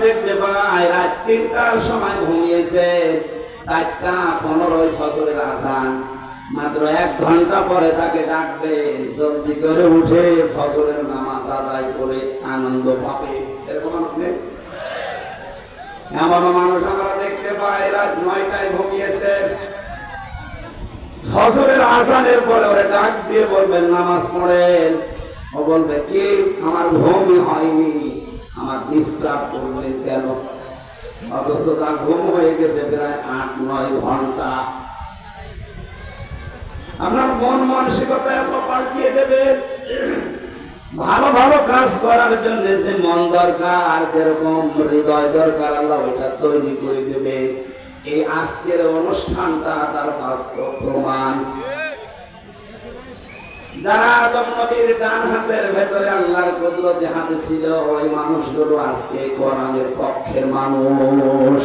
দেখতে পাই রাত 3টার সময় ঘুমিয়েছে, 4:15 ফজরের আযান, মাত্র 1 ঘন্টা পরে তাকে ডাকবেন, জলদি করে উঠে ফজরের নামাজ আদায় করে আনন্দ পাবে। এরকম মানুষ নেই? এমন মানুষ আমরা দেখতে পাই রাত 9টায় ঘুমিয়েছে, ফজরের আযানের পরে ওরে ডাক দিয়ে বলবেন নামাজ পড়েন। ও বলবে কি আমার ঘুমই হয়নি, আমার ডিস্টার্ব করলেন কেন? অথচ তার ঘুম হয়ে গেছে প্রায় 8-9 ঘন্টা। আপনার মন মানসিকতা এত পাল্টিয়ে দেবে। ভালো ভালো কাজ করার জন্য যে মন দরকার, যেরকম হৃদয় দরকার, আল্লাহ ওইটা তৈরি করে দেবে। এই আজকের অনুষ্ঠানটা তার বাস্তব প্রমাণ। যারা আদম নবীর ডান হাতের ভেতরে আল্লাহর কুদরতি হাতে ছিল, ওই মানুষগুলো আজকে কোরআনের পক্ষের মানুষ।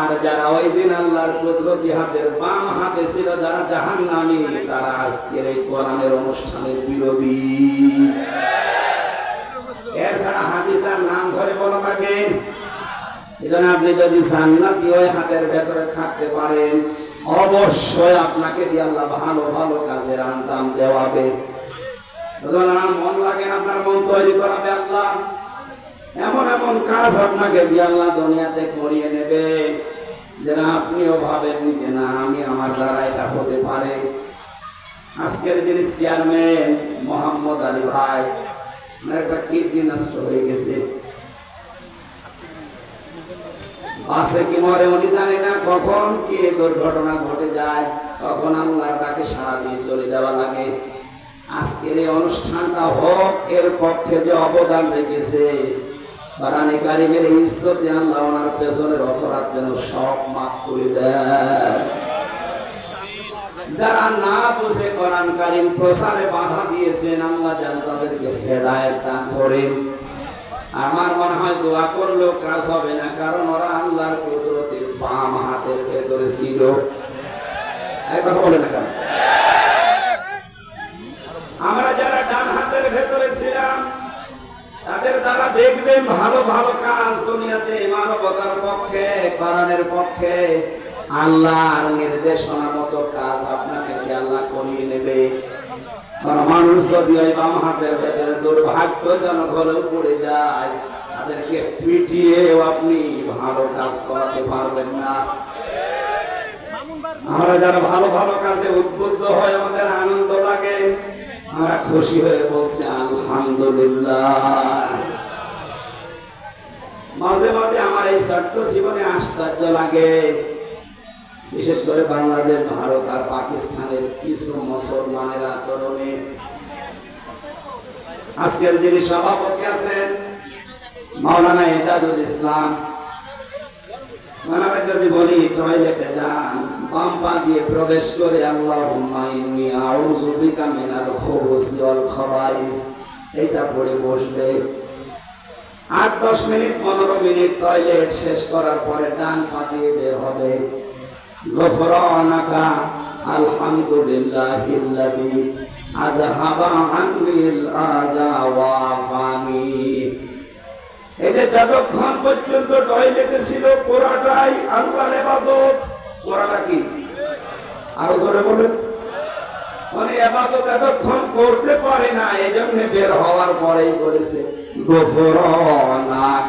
আর যারা ওই দিন আল্লাহর কুদরতি হাতের বাম হাতে ছিল, যারা জাহান্নামী, তারা আজকের এই কোরআনের অনুষ্ঠানের বিরোধী। এছাড়া হাদিসের নাম ধরে বলা লাগে। এজন্য আপনি যদি জান্নাতি ওই হাতের ভেতরে থাকতে পারেন, অবশ্যই আপনাকে দিয়ে আল্লাহ ভালো ভালো কাজের আঞ্জাম দেওয়াবে। মন লাগে আপনার মন তৈরি করাবে আল্লাহ, এমন এমন কাজ আপনাকে দিয়ে আল্লাহ দুনিয়াতে করিয়ে নেবে যেন আপনিও ভাবেননি যে না আমি আমার দ্বারা এটা হতে পারে। আজকের যিনি চেয়ারম্যান মোহাম্মদ আলী ভাই, একটা কিডনি নষ্ট হয়ে গেছে, বাসে কি মরে উনি জানে না, কখন কি দুর্ঘটনা ঘটে যায়, তখন আল্লাহর ডাকে সাড়া দিয়ে চলে যাওয়া লাগে। আজকের এই অনুষ্ঠানটা হোক, এর পক্ষে যে অবদান রেখেছে কোরআনে কারিমের ইজ্জত আল্লাহ ওনার পেছনের অপরাধ যেন সব মাফ করে দেয়। যারা না বুঝে কোরআন কারিম প্রচারে বাধা দিয়েছেন, আল্লাহ যেন তাদেরকে হেদায়েত দান করেন। আমার মনে হয় দোয়া করলেও কাজ হবে না, কারণ ওরা আল্লাহর কুদরতের বাম হাতের ভেতরে ছিল। একবার বলে না কেন? আমরা যারা ডান হাতের ভেতরে ছিলাম, তাদের দ্বারা দেখবেন ভালো ভালো কাজ দুনিয়াতে মানবতার পক্ষে, কোরআনের পক্ষে, আল্লাহর নির্দেশনা মতো কাজ আপনাকে আল্লাহ করিয়ে নেবে। মানুষ যদি ওই বাম হাতের ভেতরে দুর্ভাগ্যজনক হলেও পড়ে যায়, তাদেরকে পিটিয়েও আপনি ভালো কাজ করাতে পারবেন না। আমরা যারা ভালো ভালো কাজে উদ্বুদ্ধ হয়, আমাদের আনন্দ লাগে, আমরা খুশি হয়ে বলছি আলহামদুলিল্লাহ। মাঝে মাঝে আমার এই ছোট্ট জীবনে আশ্চর্য লাগে, বিশেষ করে বাংলাদেশ, ভারত আর পাকিস্তানের কিছু মুসলমানের আচরণে। আজকের যিনি সভাপতি আছেন মাওলানা এজাজুল ইসলাম, ওনাকে যদি বলি টয়লেটে যান, বাম পা দিয়ে প্রবেশ করে আল্লাহুম্মা ইন্নী আউযু বিকা মিনাল খুবুসি ওয়াল খাবাইস এটা পড়ে বসবে। 8-10 মিনিট 15 মিনিট টয়লেট শেষ করার পরে ডান পা দিয়ে বের হবে। গফরানাকা আলহামদুলিল্লাহিল্লাযী আযহাবা আন্নিল আযা ওয়া আফানি। এই যে যতক্ষণ পর্যন্ত টয়লেটে ছিল পুরাটাই আল্লাহর ইবাদত। পুরাটা কি? আরো জোরে বলেন। মানে ইবাদত এতক্ষণ করতে পারে না, এজন্য বের হওয়ার পরেই করেছে গফরানাক,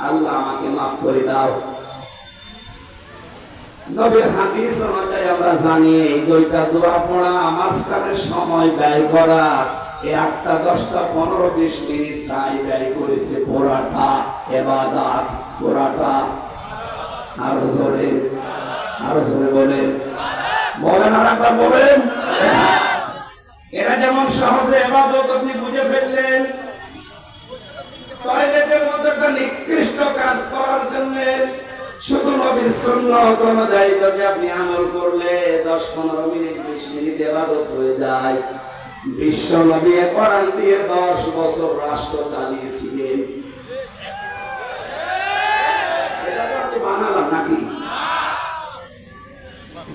আল্লাহ আমাকে মাফ করে দাও। নবীর হাদিস অনুযায়ী আমরা জানি এই দুইটা দোয়া পড়া, মাঝখানে সময় ব্যয় করা, 1টা 10টা 15-20 মিনিট চাই ব্যয় করেছে পুরাটা ইবাদত, পুরাটা। আরো জোরে বলেন, বলেন আর একবার বলেন। এরা যেমন সহজে ইবাদত আপনি বুঝে ফেললেন, টয়লেটের মধ্যে একটা নিকৃষ্ট কাজ করার জন্য শুধু নবীর সুন্নাত অনুযায়ী যদি আপনি আমল করলে 10-15 মিনিট 20 মিনিট ইবাদত হয়ে যায়। বিশ্ব নবী কোরআন দিয়ে 10 বছর রাষ্ট্র চালিয়েছিলেন। এটা তো আপনি বানালাম নাকি?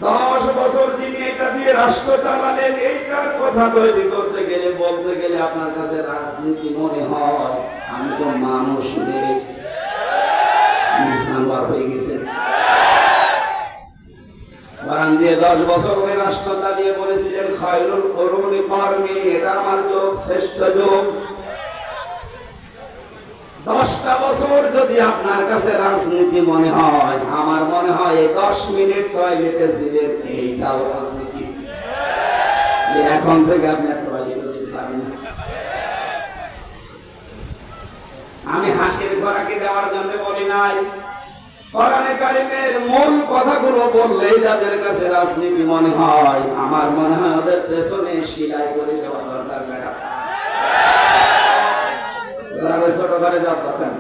10 বছর যিনি এটা দিয়ে রাষ্ট্র চালালেন, এইটার কথা তৈরি করতে গেলে বলতে গেলে আপনার কাছে রাজনীতি মনে হয়। আমি তো মানুষ নেই, 10 বছর উনি রাষ্ট্র চালিয়ে বলেছিলেন খায়রুল কুরুনি করনি, এটা আমার যুগ, শ্রেষ্ঠ যুগ। 10টা বছর যদি আপনার কাছে রাজনীতি মনে হয়, আমার মনে হয় এই 10 মিনিট টয়লেটে ছিলেন, এইটাও রাজনীতি। এখন থেকে আপনি টয়লেটে যেতে পারেন না। আমি হাসির খোরাকি দেওয়ার জন্য বলি নাই, কোরআনে কারিমের মূল কথাগুলো বললেই যাদের কাছে রাজনীতি মনে হয়, আমার মনে হয় ওদের পেছনে সিলাই করে দেওয়া দরকার। ম্যাডাম ছোট করে যাওয়ার দরকার।